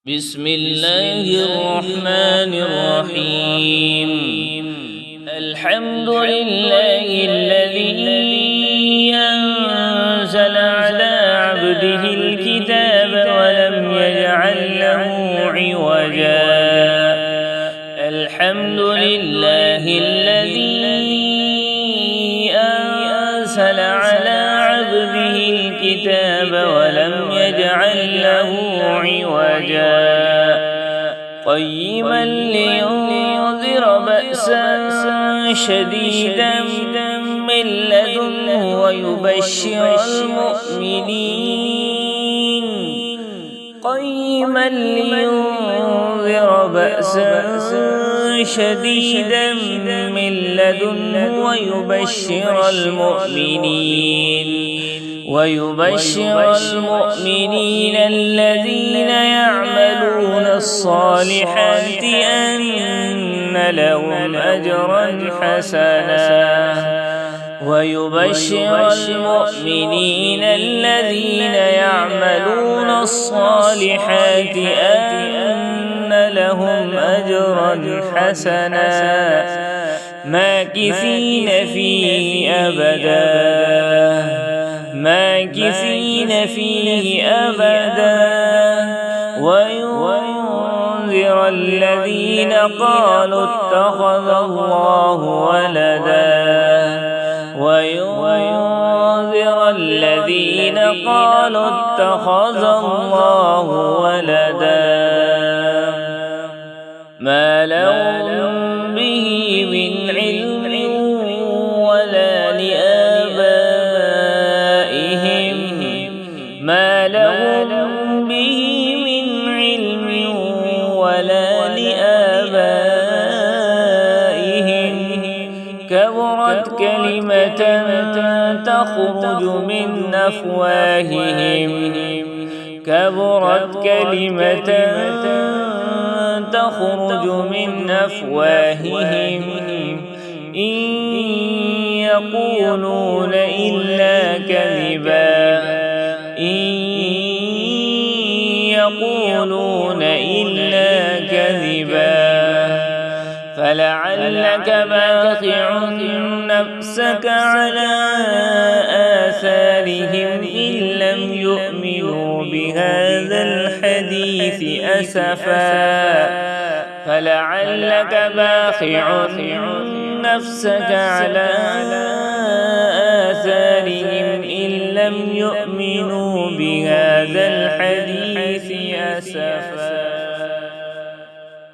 بسم الله الرحمن الرحيم. الحمد لله الذي أنزل على عبده الكتاب ولم يجعل له عوجا. الحمد لله الذي أنزل على عبده الكتاب ولم يجعل له عوجا قيما لينذر بأسا شديدا من لدنه ويبشر المؤمنين الذين يعملون الصالحات أن لهم أجرا حسنا ماكثين فيه أبدا وينذر الذين قالوا اتخذ الله ولدا ما لهم به من علم ولا لآبائهم كبرت كلمة تخرج من أفواههم إن يقولون إلا كذبا فلعلك باخع نفسك على آثارهم إن لم يؤمنوا بهذا الحديث أسفا